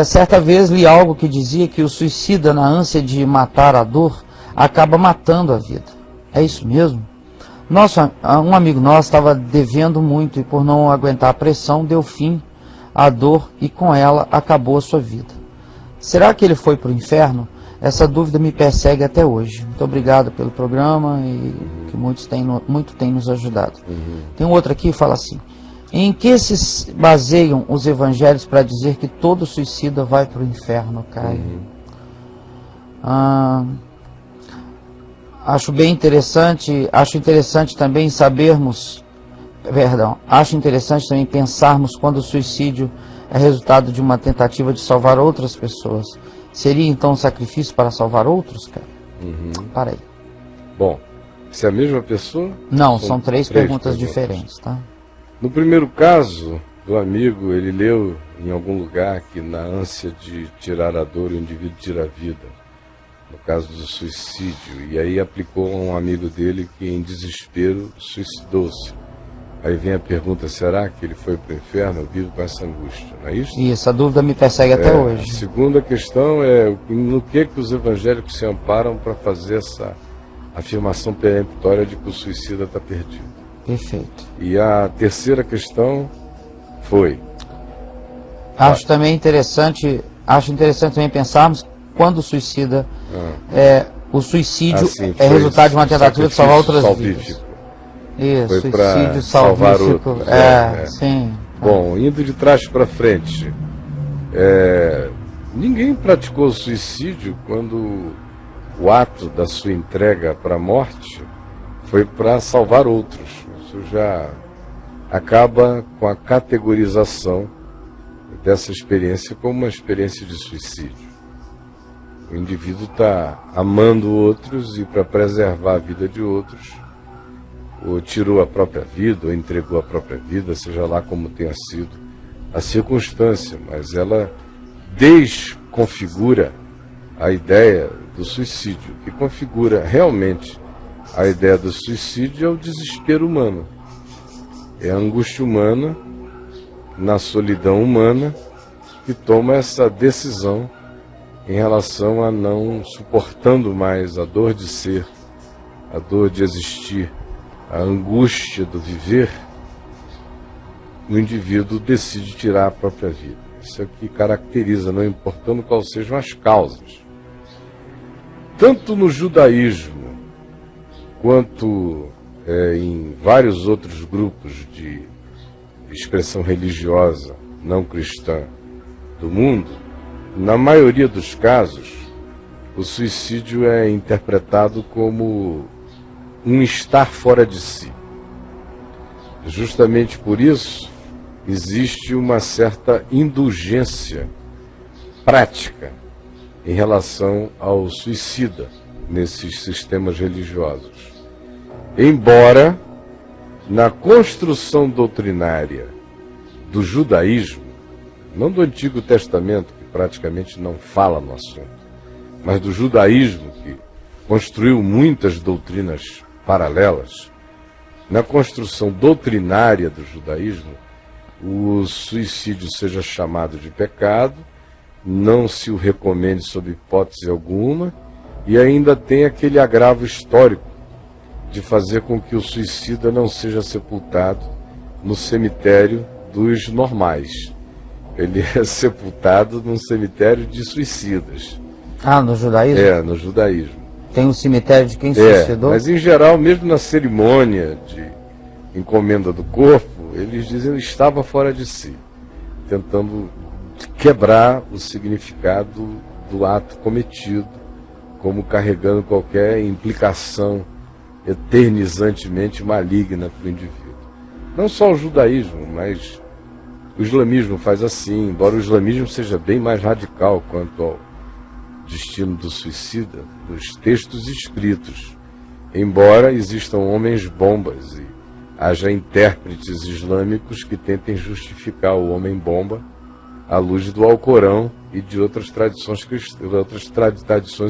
Certa vez li algo que dizia que o suicida, na ânsia de matar a dor, acaba matando a vida. É isso mesmo? Um amigo nosso estava devendo muito e, por não aguentar a pressão, deu fim à dor e com ela acabou a sua vida. Será que ele foi para o inferno? Essa dúvida me persegue até hoje. Muito obrigado pelo programa e que muito tem nos ajudado. Tem um outro aqui que fala assim: em que se baseiam os evangelhos para dizer que todo suicida vai para o inferno, Caio? Acho interessante também pensarmos quando o suicídio é resultado de uma tentativa de salvar outras pessoas. Seria então um sacrifício para salvar outros, cara? Para aí. Bom, se é a mesma pessoa? Não, são três perguntas diferentes, tá? No primeiro caso do amigo, ele leu em algum lugar que na ânsia de tirar a dor, o indivíduo tira a vida. No caso do suicídio. E aí aplicou a um amigo dele que em desespero suicidou-se. Aí vem a pergunta, será que ele foi para o inferno? Eu vivo com essa angústia, não é isso? Isso, a dúvida me persegue até hoje. A segunda questão é no que os evangélicos se amparam para fazer essa afirmação peremptória de que o suicida está perdido. Perfeito. E a terceira questão foi... Acho interessante também pensarmos quando o suicida... o suicídio é resultado de uma tentativa de salvar outras vidas. Isso, foi suicídio salvar outros. Sim. Bom, indo de trás para frente, ninguém praticou suicídio quando o ato da sua entrega para a morte foi para salvar outros. Isso já acaba com a categorização dessa experiência como uma experiência de suicídio. O indivíduo está amando outros e para preservar a vida de outros, ou tirou a própria vida, ou entregou a própria vida, seja lá como tenha sido a circunstância, mas ela desconfigura a ideia do suicídio. O que configura realmente a ideia do suicídio é o desespero humano. É a angústia humana, na solidão humana, que toma essa decisão em relação a não suportando mais a dor de ser, a dor de existir, a angústia do viver, o indivíduo decide tirar a própria vida. Isso é o que caracteriza, não importando quais sejam as causas. Tanto no judaísmo, quanto em vários outros grupos de expressão religiosa não cristã do mundo, na maioria dos casos, o suicídio é interpretado como um estar fora de si. Justamente por isso, existe uma certa indulgência prática em relação ao suicida nesses sistemas religiosos. Embora, na construção doutrinária do judaísmo, não do Antigo Testamento, que praticamente não fala no assunto, mas do judaísmo, que construiu muitas doutrinas paralelas, na construção doutrinária do judaísmo, o suicídio seja chamado de pecado, não se o recomende sob hipótese alguma, e ainda tem aquele agravo histórico de fazer com que o suicida não seja sepultado no cemitério dos normais. Ele é sepultado num cemitério de suicidas. No judaísmo? No judaísmo. Tem um cemitério de quem suicidou? Mas em geral, mesmo na cerimônia de encomenda do corpo, eles dizem que estava fora de si, tentando quebrar o significado do ato cometido, como carregando qualquer implicação eternizantemente maligna para o indivíduo. Não só o judaísmo, mas o islamismo faz assim, embora o islamismo seja bem mais radical quanto ao destino do suicida, nos textos escritos, embora existam homens-bombas e haja intérpretes islâmicos que tentem justificar o homem-bomba à luz do Alcorão e de outras tradições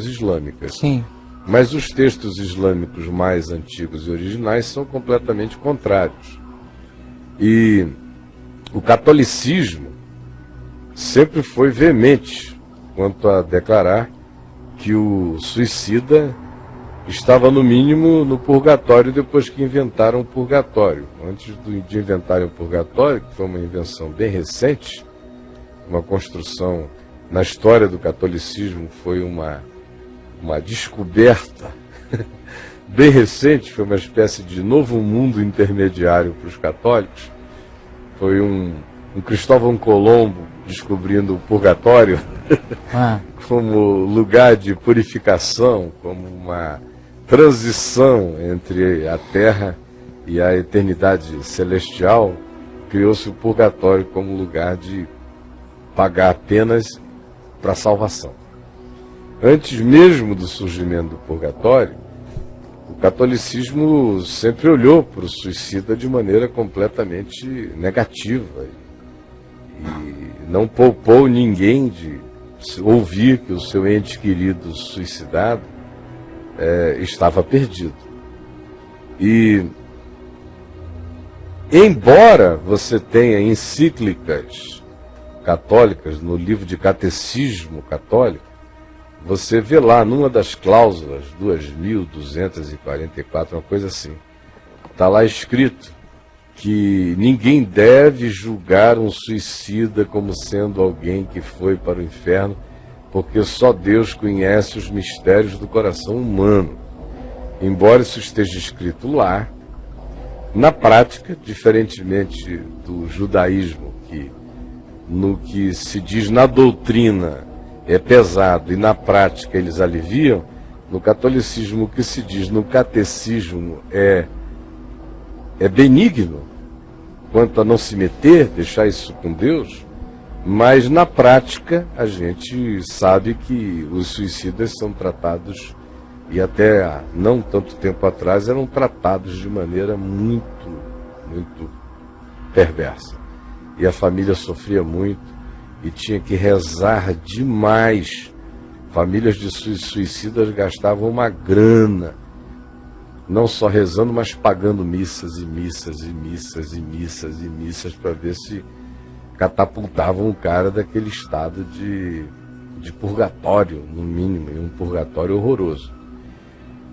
islâmicas. Sim. Mas os textos islâmicos mais antigos e originais são completamente contrários. E o catolicismo sempre foi veemente quanto a declarar que o suicida estava, no mínimo, no purgatório depois que inventaram o purgatório. Antes de inventarem o purgatório, que foi uma invenção bem recente, uma construção na história do catolicismo, foi uma descoberta bem recente, foi uma espécie de novo mundo intermediário para os católicos. Foi um Cristóvão Colombo descobrindo o purgatório como lugar de purificação, como uma transição entre a terra e a eternidade celestial. Criou-se o purgatório como lugar de pagar penas para a salvação. Antes mesmo do surgimento do purgatório, o catolicismo sempre olhou para o suicida de maneira completamente negativa e não poupou ninguém de ouvir que o seu ente querido suicidado estava perdido. E, embora você tenha encíclicas católicas no livro de catecismo católico, você vê lá numa das cláusulas, 2244, uma coisa assim, está lá escrito que ninguém deve julgar um suicida como sendo alguém que foi para o inferno, porque só Deus conhece os mistérios do coração humano. Embora isso esteja escrito lá, na prática, diferentemente do judaísmo, que no que se diz na doutrina é pesado e na prática eles aliviam, no catolicismo o que se diz no catecismo é benigno, quanto a não se meter, deixar isso com Deus, mas na prática a gente sabe que os suicidas são tratados, e até há não tanto tempo atrás eram tratados de maneira muito, muito perversa. E a família sofria muito e tinha que rezar demais. Famílias de suicidas gastavam uma grana, não só rezando, mas pagando missas e missas e missas e missas e missas para ver se catapultavam o cara daquele estado de purgatório, no mínimo, e um purgatório horroroso.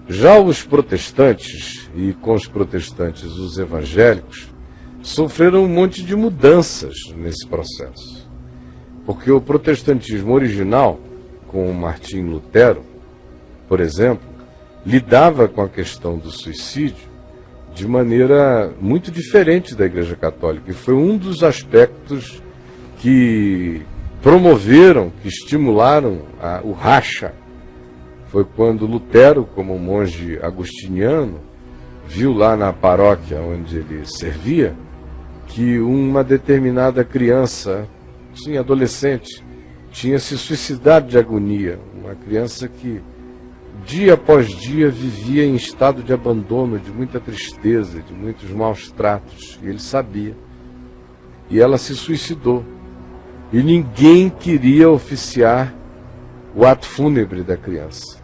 Já os protestantes, e com os protestantes os evangélicos, sofreram um monte de mudanças nesse processo. Porque o protestantismo original, com Martim Lutero, por exemplo, lidava com a questão do suicídio de maneira muito diferente da Igreja Católica. E foi um dos aspectos que promoveram, que estimularam o racha. Foi quando Lutero, como monge agostiniano, viu lá na paróquia onde ele servia que uma determinada criança, sim, adolescente, tinha se suicidado de agonia. Uma criança que, dia após dia, vivia em estado de abandono, de muita tristeza, de muitos maus tratos. E ele sabia. E ela se suicidou. E ninguém queria oficiar o ato fúnebre da criança.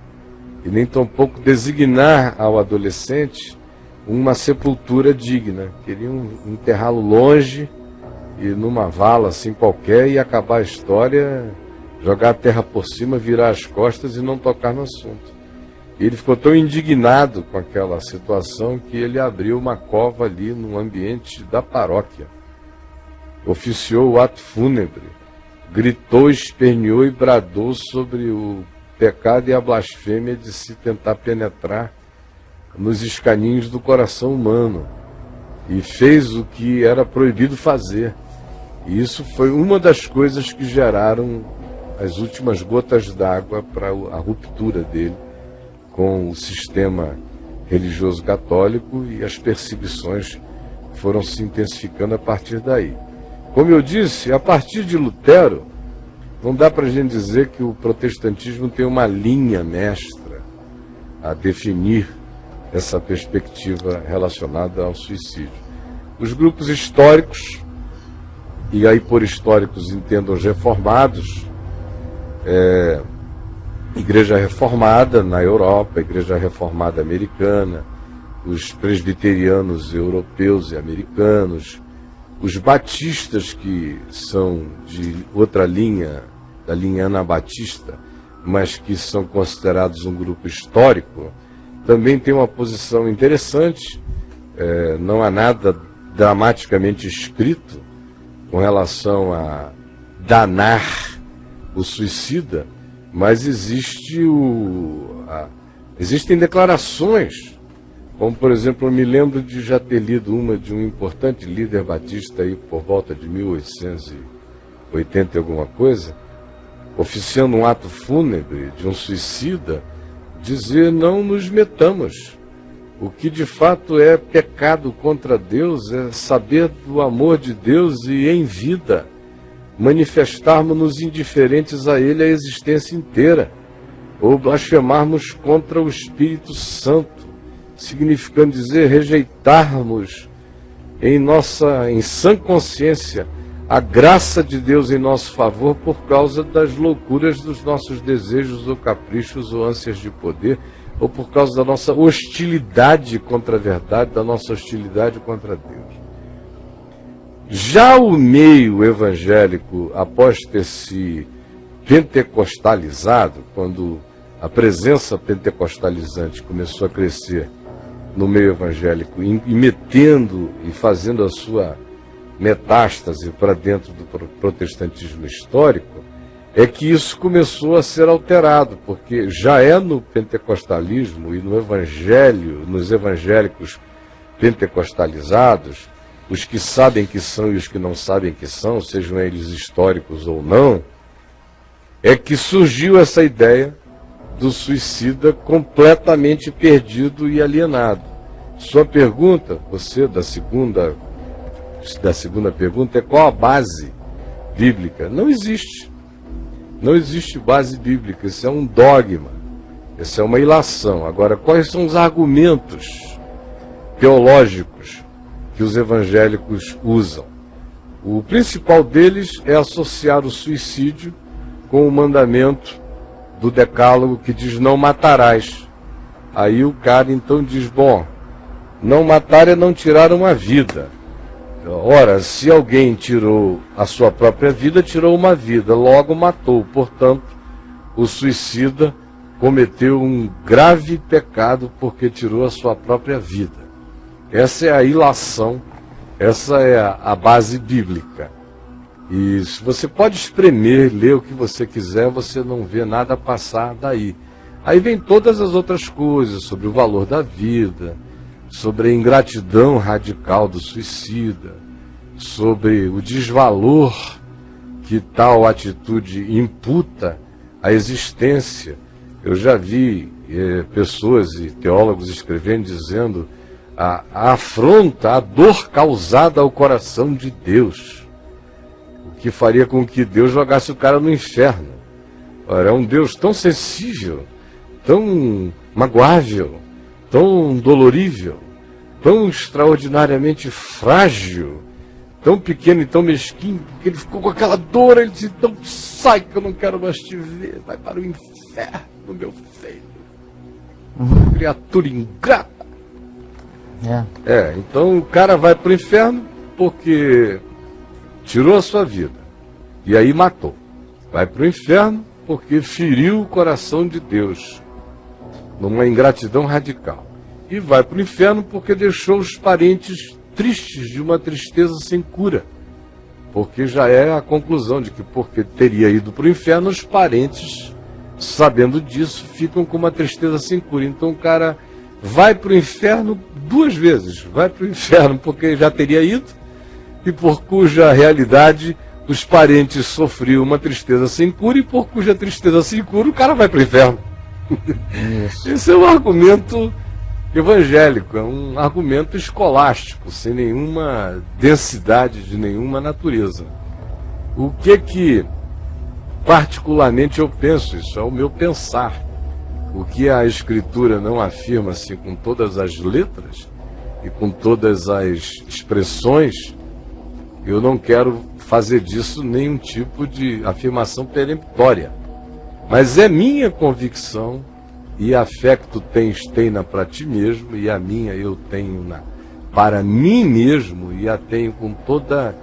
E nem tampouco designar ao adolescente uma sepultura digna. Queriam enterrá-lo longe e numa vala assim qualquer e acabar a história, jogar a terra por cima, virar as costas e não tocar no assunto. E ele ficou tão indignado com aquela situação que ele abriu uma cova ali no ambiente da paróquia. Oficiou o ato fúnebre, gritou, esperneou e bradou sobre o pecado e a blasfêmia de se tentar penetrar nos escaninhos do coração humano. E fez o que era proibido fazer. E isso foi uma das coisas que geraram as últimas gotas d'água para a ruptura dele com o sistema religioso católico, e as perseguições foram se intensificando a partir daí. Como eu disse, a partir de Lutero, não dá para a gente dizer que o protestantismo tem uma linha mestra a definir essa perspectiva relacionada ao suicídio. Os grupos históricos, e aí por históricos entendam os reformados, Igreja Reformada na Europa, Igreja Reformada americana, os presbiterianos europeus e americanos, Os batistas, que são de outra linha, da linha anabatista, mas que são considerados um grupo histórico, também tem uma posição interessante. Não há nada dramaticamente escrito com relação a danar o suicida, mas existem declarações, como, por exemplo, eu me lembro de já ter lido uma de um importante líder batista aí por volta de 1880 e alguma coisa, oficiando um ato fúnebre de um suicida, dizer: não nos metamos. O que de fato é pecado contra Deus é saber do amor de Deus e em vida manifestarmos-nos indiferentes a Ele a existência inteira, ou blasfemarmos contra o Espírito Santo, significando dizer rejeitarmos em sã consciência a graça de Deus em nosso favor por causa das loucuras dos nossos desejos ou caprichos ou ânsias de poder, ou por causa da nossa hostilidade contra a verdade, da nossa hostilidade contra Deus. Já o meio evangélico, após ter se pentecostalizado, quando a presença pentecostalizante começou a crescer no meio evangélico, e metendo e fazendo a sua metástase para dentro do protestantismo histórico, é que isso começou a ser alterado, porque já é no pentecostalismo e no evangelho, nos evangélicos pentecostalizados, os que sabem que são e os que não sabem que são, sejam eles históricos ou não, é que surgiu essa ideia do suicida completamente perdido e alienado. Sua pergunta, da segunda pergunta, é qual a base bíblica? Não existe. Não existe base bíblica, isso é um dogma, isso é uma ilação. Agora, quais são os argumentos teológicos que os evangélicos usam? O principal deles é associar o suicídio com o mandamento do decálogo que diz: não matarás. Aí o cara então diz: bom, não matar é não tirar uma vida. Ora, se alguém tirou a sua própria vida, tirou uma vida, logo matou. Portanto, o suicida cometeu um grave pecado porque tirou a sua própria vida. Essa é a ilação, essa é a base bíblica. E se você pode espremer, ler o que você quiser, você não vê nada passar daí. Aí vem todas as outras coisas sobre o valor da vida, sobre a ingratidão radical do suicida, sobre o desvalor que tal atitude imputa à existência. Eu já vi pessoas e teólogos escrevendo, dizendo a afronta, a dor causada ao coração de Deus, o que faria com que Deus jogasse o cara no inferno. Ora, é um Deus tão sensível, tão magoável, tão dolorível, tão extraordinariamente frágil, tão pequeno e tão mesquinho, que ele ficou com aquela dor. Ele disse: então sai que eu não quero mais te ver, vai para o inferno, meu filho, criatura ingrata. Então o cara vai para o inferno porque tirou a sua vida e aí matou. Vai para o inferno porque feriu o coração de Deus numa ingratidão radical. E vai para o inferno porque deixou os parentes tristes de uma tristeza sem cura. Porque já é a conclusão de que, porque teria ido para o inferno, os parentes, sabendo disso, ficam com uma tristeza sem cura. Então o cara vai para o inferno duas vezes. Vai para o inferno porque já teria ido, e por cuja realidade os parentes sofriam uma tristeza sem cura, e por cuja tristeza sem cura o cara vai para o inferno. Esse é um argumento evangélico, é um argumento escolástico, sem nenhuma densidade de nenhuma natureza. O que particularmente eu penso, isso é o meu pensar, o que a Escritura não afirma assim com todas as letras e com todas as expressões, eu não quero fazer disso nenhum tipo de afirmação peremptória. Mas é minha convicção, e a fé que tu tens, tem-na para ti mesmo, e a minha eu tenho para mim mesmo, e a tenho com toda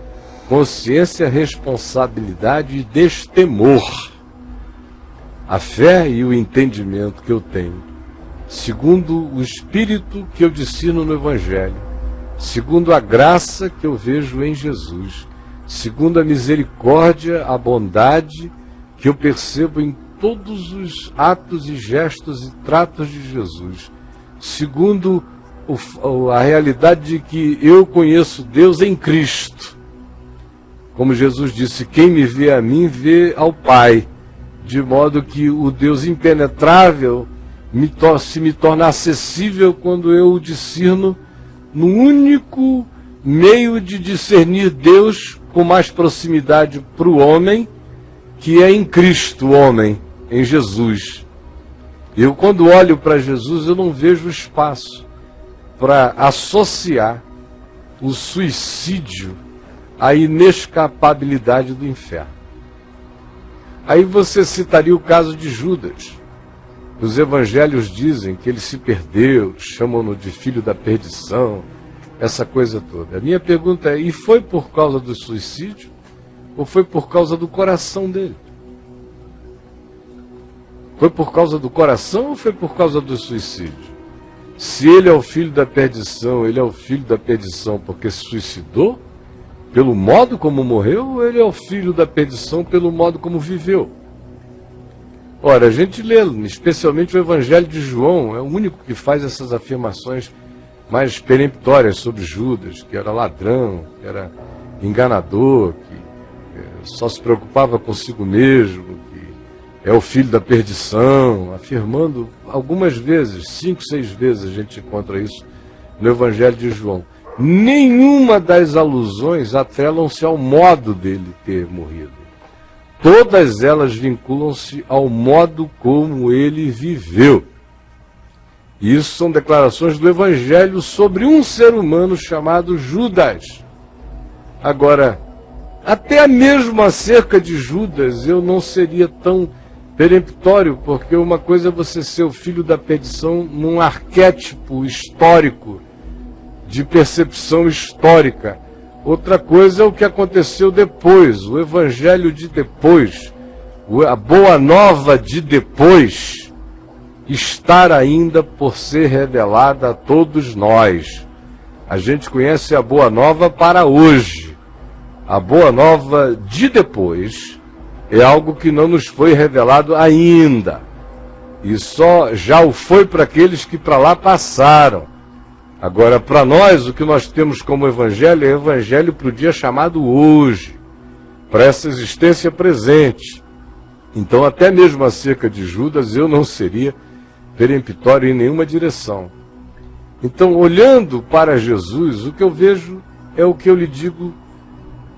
consciência, responsabilidade e destemor. A fé e o entendimento que eu tenho, segundo o Espírito que eu discerno no Evangelho, segundo a graça que eu vejo em Jesus, segundo a misericórdia, a bondade que eu percebo em todos os atos e gestos e tratos de Jesus, segundo a realidade de que eu conheço Deus em Cristo. Como Jesus disse, quem me vê a mim, vê ao Pai, de modo que o Deus impenetrável se me torna acessível quando eu o discerno no único meio de discernir Deus com mais proximidade para o homem, que é em Cristo, o homem, em Jesus. Eu, quando olho para Jesus, eu não vejo espaço para associar o suicídio à inescapabilidade do inferno. Aí você citaria o caso de Judas. Os evangelhos dizem que ele se perdeu, chamam-no de filho da perdição, essa coisa toda. A minha pergunta é, e foi por causa do suicídio ou foi por causa do coração dele? Foi por causa do coração ou foi por causa do suicídio? Se ele é o filho da perdição, ele é o filho da perdição porque se suicidou? Pelo modo como morreu, ou ele é o filho da perdição pelo modo como viveu? Ora, a gente lê, especialmente o Evangelho de João, é o único que faz essas afirmações mais peremptórias sobre Judas, que era ladrão, que era enganador, que só se preocupava consigo mesmo, que é o filho da perdição, afirmando algumas vezes, 5, 6 vezes a gente encontra isso no Evangelho de João. Nenhuma das alusões atrelam-se ao modo dele ter morrido. Todas elas vinculam-se ao modo como ele viveu. E isso são declarações do Evangelho sobre um ser humano chamado Judas. Agora, até mesmo acerca de Judas, eu não seria tão peremptório, porque uma coisa é você ser o filho da perdição num arquétipo histórico, de percepção histórica. Outra coisa é o que aconteceu depois, o evangelho de depois, a boa nova de depois, estar ainda por ser revelada a todos nós. A gente conhece a boa nova para hoje. A boa nova de depois é algo que não nos foi revelado ainda. E só já o foi para aqueles que para lá passaram. Agora, para nós, o que nós temos como evangelho é evangelho para o dia chamado hoje, para essa existência presente. Então, até mesmo acerca de Judas, eu não seria peremptório em nenhuma direção. Então, olhando para Jesus, o que eu vejo é o que eu lhe digo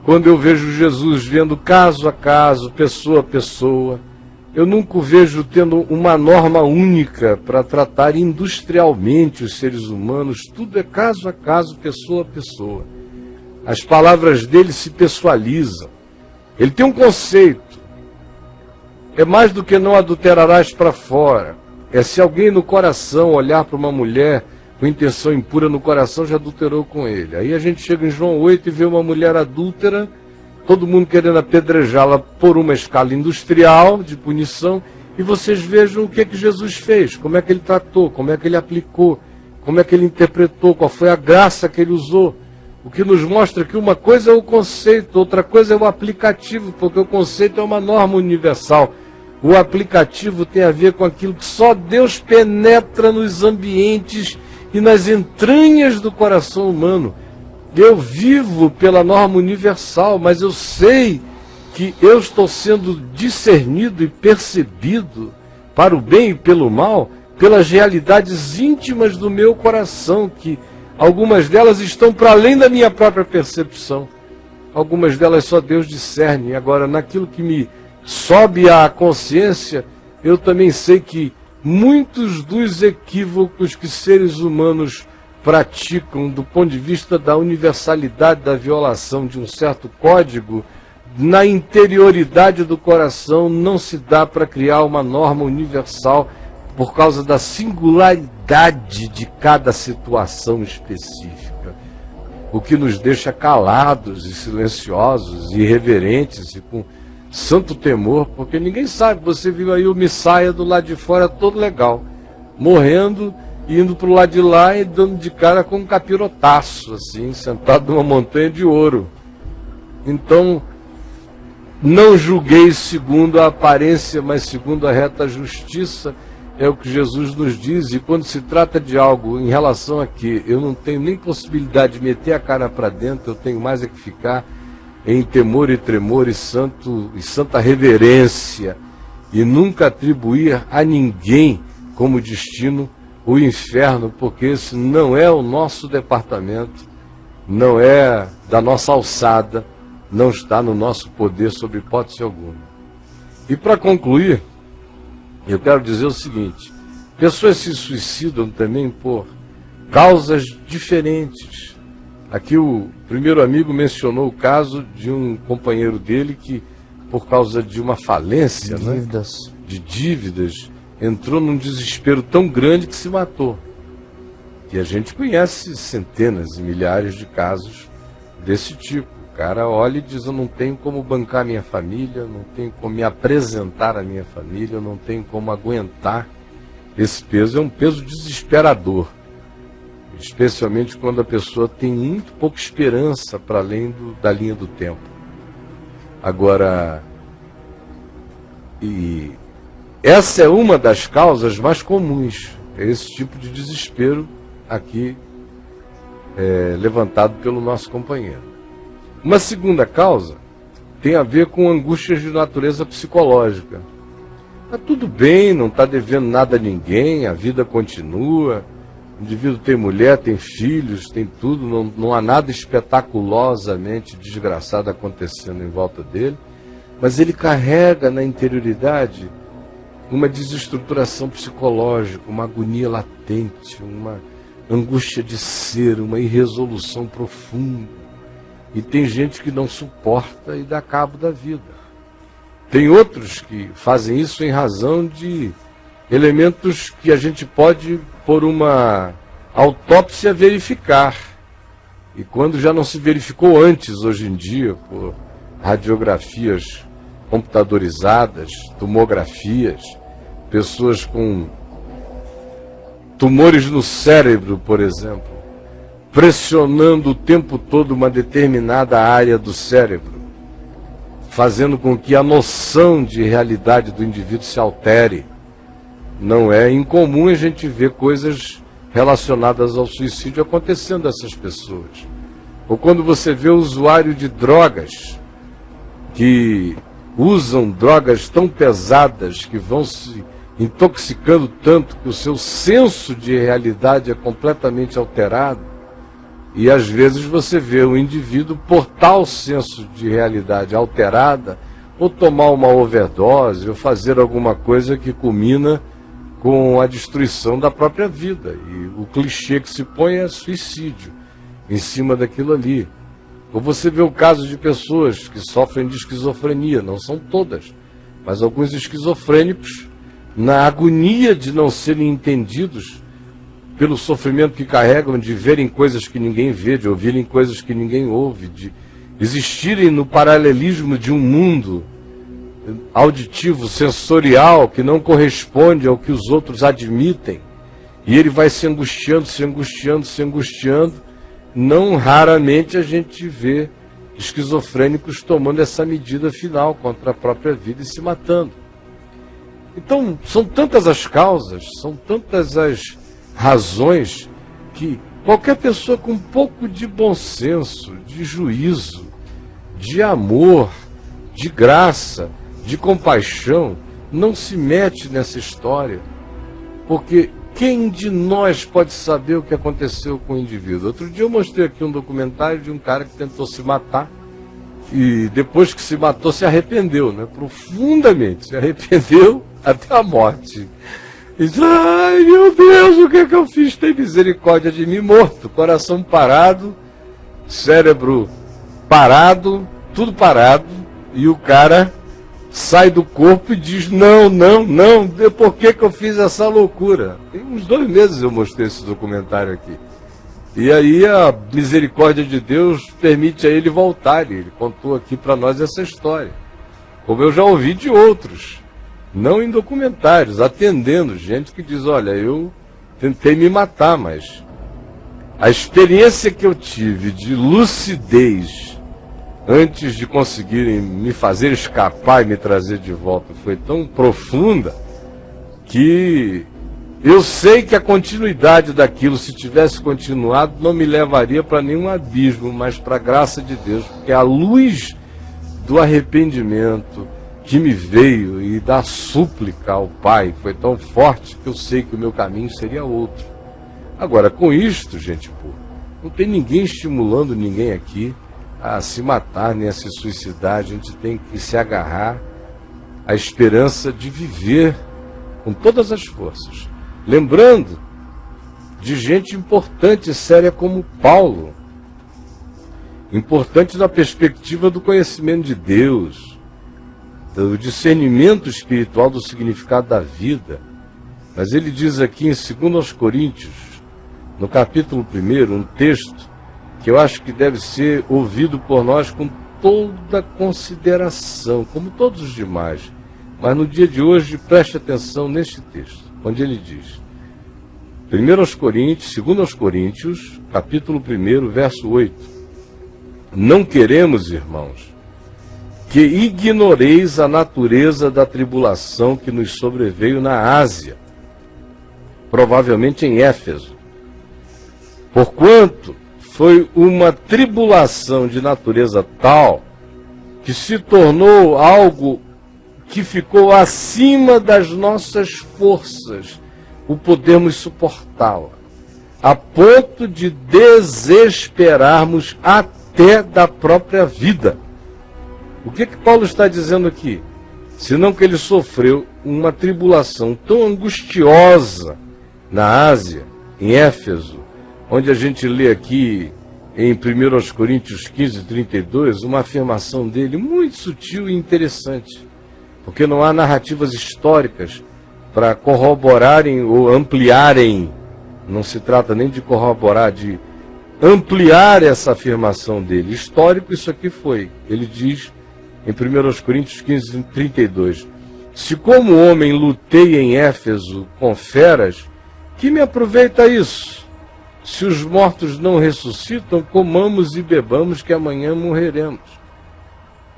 quando eu vejo Jesus vendo caso a caso, pessoa a pessoa. Eu nunca o vejo tendo uma norma única para tratar industrialmente os seres humanos. Tudo é caso a caso, pessoa a pessoa. As palavras dele se pessoalizam. Ele tem um conceito. É mais do que não adulterarás para fora. É se alguém no coração olhar para uma mulher com intenção impura no coração, já adulterou com ele. Aí a gente chega em João 8 e vê uma mulher adúltera, todo mundo querendo apedrejá-la por uma escala industrial de punição, e vocês vejam o que é que Jesus fez, como é que ele tratou, como é que ele aplicou, como é que ele interpretou, qual foi a graça que ele usou. O que nos mostra que uma coisa é o conceito, outra coisa é o aplicativo, porque o conceito é uma norma universal. O aplicativo tem a ver com aquilo que só Deus penetra nos ambientes e nas entranhas do coração humano. Eu vivo pela norma universal, mas eu sei que eu estou sendo discernido e percebido para o bem e pelo mal pelas realidades íntimas do meu coração, que algumas delas estão para além da minha própria percepção. Algumas delas só Deus discerne. Agora, naquilo que me sobe à consciência, eu também sei que muitos dos equívocos que seres humanos praticam do ponto de vista da universalidade da violação de um certo código, na interioridade do coração não se dá para criar uma norma universal por causa da singularidade de cada situação específica. o que nos deixa calados e silenciosos e reverentes e com santo temor, porque ninguém sabe. Você viu aí o Missaia do lado de fora todo legal, morrendo, indo para o lado de lá e dando de cara com um capirotaço, assim, sentado numa montanha de ouro. Então, não julgueis segundo a aparência, mas segundo a reta justiça, é o que Jesus nos diz. E quando se trata de algo em relação a que eu não tenho nem possibilidade de meter a cara para dentro, eu tenho mais é que ficar em temor e tremor e santa reverência, e nunca atribuir a ninguém como destino o inferno, porque esse não é o nosso departamento, não é da nossa alçada, não está no nosso poder sob hipótese alguma. E para concluir, eu quero dizer o seguinte: pessoas se suicidam também por causas diferentes. Aqui o primeiro amigo mencionou o caso de um companheiro dele que, por causa de uma falência, de dívidas, entrou num desespero tão grande que se matou. E a gente conhece centenas e milhares de casos desse tipo. O cara olha e diz: eu não tenho como bancar minha família, não tenho como me apresentar à minha família, eu não tenho como aguentar esse peso. É um peso desesperador, especialmente quando a pessoa tem muito pouca esperança para além da linha do tempo. Agora, e essa é uma das causas mais comuns, é esse tipo de desespero aqui levantado pelo nosso companheiro. Uma segunda causa tem a ver com angústias de natureza psicológica. Está tudo bem, não está devendo nada a ninguém, a vida continua, o indivíduo tem mulher, tem filhos, tem tudo, não há nada espetaculosamente desgraçado acontecendo em volta dele, mas ele carrega na interioridade uma desestruturação psicológica, uma agonia latente, uma angústia de ser, uma irresolução profunda. E tem gente que não suporta e dá cabo da vida. Tem outros que fazem isso em razão de elementos que a gente pode, por uma autópsia, verificar. E quando já não se verificou antes, hoje em dia, por radiografias computadorizadas, tomografias, pessoas com tumores no cérebro, por exemplo, pressionando o tempo todo uma determinada área do cérebro, fazendo com que a noção de realidade do indivíduo se altere. Não é incomum a gente ver coisas relacionadas ao suicídio acontecendo a essas pessoas. Ou quando você vê o usuário de drogas, que usam drogas tão pesadas que vão se intoxicando tanto que o seu senso de realidade é completamente alterado. E às vezes você vê o indivíduo, por tal senso de realidade alterada, ou tomar uma overdose, ou fazer alguma coisa que culmina com a destruição da própria vida. E o clichê que se põe é suicídio em cima daquilo ali. Ou você vê o caso de pessoas que sofrem de esquizofrenia, não são todas, mas alguns esquizofrênicos, na agonia de não serem entendidos pelo sofrimento que carregam, de verem coisas que ninguém vê, de ouvirem coisas que ninguém ouve, de existirem no paralelismo de um mundo auditivo, sensorial, que não corresponde ao que os outros admitem, e ele vai se angustiando, se angustiando, se angustiando. Não raramente a gente vê esquizofrênicos tomando essa medida final contra a própria vida e se matando. Então, são tantas as causas, são tantas as razões, que qualquer pessoa com um pouco de bom senso, de juízo, de amor, de graça, de compaixão, não se mete nessa história, porque quem de nós pode saber o que aconteceu com o indivíduo? Outro dia eu mostrei aqui um documentário de um cara que tentou se matar e depois que se matou se arrependeu, né? Profundamente, se arrependeu até a morte. E diz: ai meu Deus, o que é que eu fiz? Tem misericórdia de mim, morto, coração parado, cérebro parado, tudo parado, e o cara sai do corpo e diz: não, por que eu fiz essa loucura? Tem uns 2 meses eu mostrei esse documentário aqui. E aí a misericórdia de Deus permite a ele voltar. Ele contou aqui para nós essa história, como eu já ouvi de outros, não em documentários, atendendo gente que diz, olha, eu tentei me matar, mas a experiência que eu tive de lucidez antes de conseguirem me fazer escapar e me trazer de volta foi tão profunda que eu sei que a continuidade daquilo, se tivesse continuado, não me levaria para nenhum abismo, mas para a graça de Deus, porque a luz do arrependimento que me veio e da súplica ao Pai foi tão forte que eu sei que o meu caminho seria outro. Agora, com isto, gente, pô, não tem ninguém estimulando ninguém aqui a se matar nem a se suicidar. A gente tem que se agarrar à esperança de viver com todas as forças. Lembrando de gente importante e séria como Paulo, importante na perspectiva do conhecimento de Deus, do discernimento espiritual do significado da vida. Mas ele diz aqui em 2 Coríntios, no capítulo 1, um texto que eu acho que deve ser ouvido por nós com toda consideração, como todos os demais. Mas no dia de hoje, preste atenção neste texto, onde ele diz, 2 Coríntios, capítulo 1, verso 8, não queremos, irmãos, que ignoreis a natureza da tribulação que nos sobreveio na Ásia, provavelmente em Éfeso, porquanto foi uma tribulação de natureza tal que se tornou algo que ficou acima das nossas forças, o podermos suportá-la, a ponto de desesperarmos até da própria vida. O que Paulo está dizendo aqui? Senão que ele sofreu uma tribulação tão angustiosa na Ásia, em Éfeso, onde a gente lê aqui em 1 Coríntios 15, 32, uma afirmação dele muito sutil e interessante, porque não há narrativas históricas para corroborarem ou ampliarem, não se trata nem de corroborar, de ampliar essa afirmação dele. Histórico isso aqui foi. Ele diz em 1 Coríntios 15, 32, se como homem lutei em Éfeso com feras, que me aproveita isso? Se os mortos não ressuscitam, comamos e bebamos que amanhã morreremos.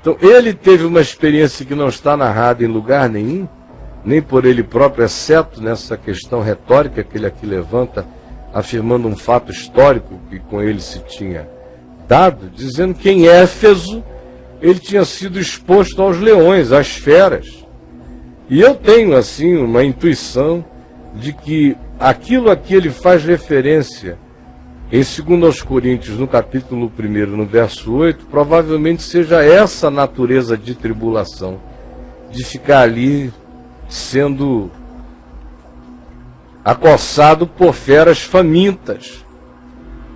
Então ele teve uma experiência que não está narrada em lugar nenhum, nem por ele próprio, exceto nessa questão retórica que ele aqui levanta, afirmando um fato histórico que com ele se tinha dado, dizendo que em Éfeso ele tinha sido exposto aos leões, às feras. E eu tenho, assim, uma intuição de que aquilo a que ele faz referência em 2 Coríntios, no capítulo 1, no verso 8, provavelmente seja essa natureza de tribulação, de ficar ali sendo acossado por feras famintas.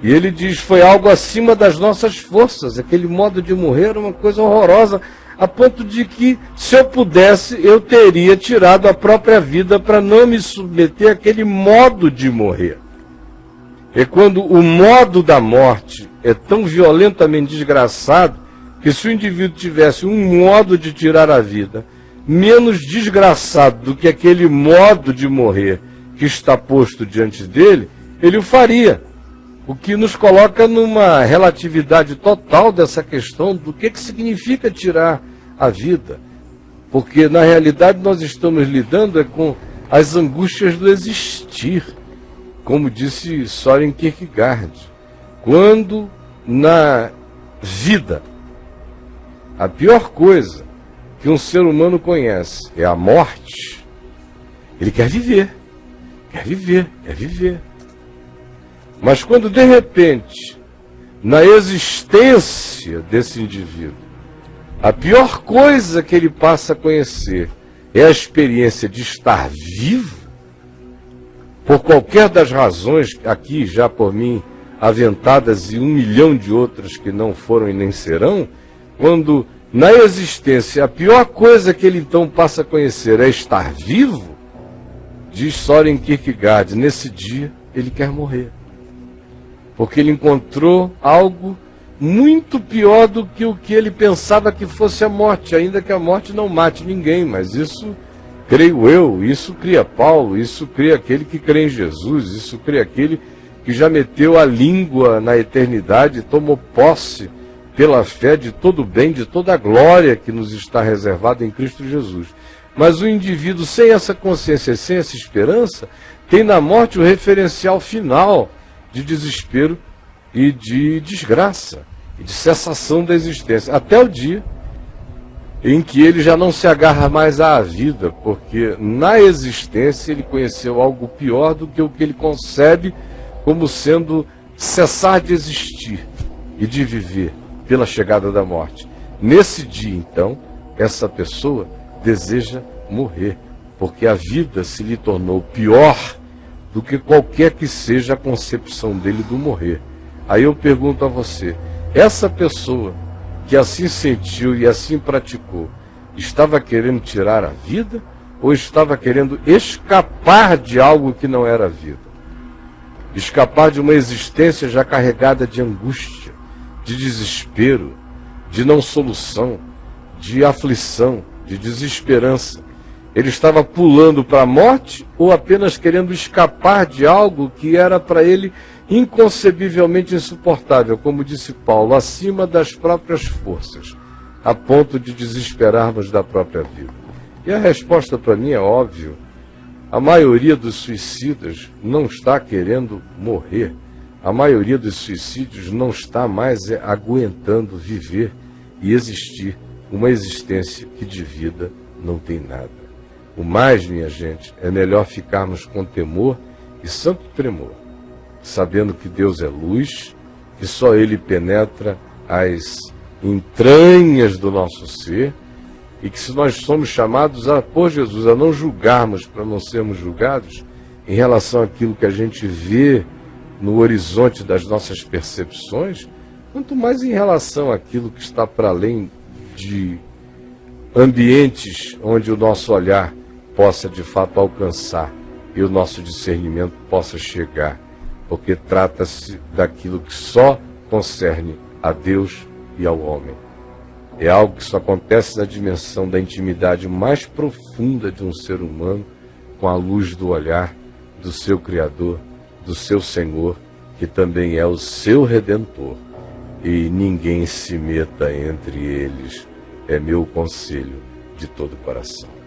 E ele diz, foi algo acima das nossas forças, aquele modo de morrer era uma coisa horrorosa, a ponto de que, se eu pudesse, eu teria tirado a própria vida para não me submeter àquele modo de morrer. É quando o modo da morte é tão violentamente desgraçado, que se o indivíduo tivesse um modo de tirar a vida menos desgraçado do que aquele modo de morrer que está posto diante dele, ele o faria. O que nos coloca numa relatividade total dessa questão do que significa tirar a vida. Porque, na realidade, nós estamos lidando com as angústias do existir, como disse Søren Kierkegaard. Quando na vida a pior coisa que um ser humano conhece é a morte, ele quer viver, quer viver, quer viver. Mas quando de repente, na existência desse indivíduo, a pior coisa que ele passa a conhecer é a experiência de estar vivo, por qualquer das razões aqui já por mim aventadas e 1 milhão de outras que não foram e nem serão, quando na existência a pior coisa que ele então passa a conhecer é estar vivo, diz Søren Kierkegaard, nesse dia ele quer morrer. porque ele encontrou algo muito pior do que o que ele pensava que fosse a morte, ainda que a morte não mate ninguém, mas isso creio eu, isso cria Paulo, isso cria aquele que crê em Jesus, isso cria aquele que já meteu a língua na eternidade, tomou posse pela fé de todo o bem, de toda a glória que nos está reservada em Cristo Jesus. Mas o indivíduo sem essa consciência, sem essa esperança, tem na morte o referencial final de desespero e de desgraça, e de cessação da existência, até o dia em que ele já não se agarra mais à vida, porque na existência ele conheceu algo pior do que o que ele concebe como sendo cessar de existir e de viver pela chegada da morte. Nesse dia, então, essa pessoa deseja morrer, porque a vida se lhe tornou pior do que qualquer que seja a concepção dele do morrer. Aí eu pergunto a você, essa pessoa que assim sentiu e assim praticou, estava querendo tirar a vida ou estava querendo escapar de algo que não era vida? Escapar de uma existência já carregada de angústia, de desespero, de não solução, de aflição, de desesperança. Ele estava pulando para a morte ou apenas querendo escapar de algo que era para ele inconcebivelmente insuportável, como disse Paulo, acima das próprias forças, a ponto de desesperarmos da própria vida? E a resposta para mim é óbvia. A maioria dos suicidas não está querendo morrer. A maioria dos suicídios não está mais aguentando viver e existir uma existência que de vida não tem nada. O mais, minha gente, é melhor ficarmos com temor e santo tremor, sabendo que Deus é luz, que só Ele penetra as entranhas do nosso ser, e que se nós somos chamados por Jesus a não julgarmos para não sermos julgados em relação àquilo que a gente vê no horizonte das nossas percepções, quanto mais em relação àquilo que está para além de ambientes onde o nosso olhar possa de fato alcançar e o nosso discernimento possa chegar, porque trata-se daquilo que só concerne a Deus e ao homem. É algo que só acontece na dimensão da intimidade mais profunda de um ser humano com a luz do olhar do seu Criador, do seu Senhor, que também é o seu Redentor. E ninguém se meta entre eles, é meu conselho de todo o coração.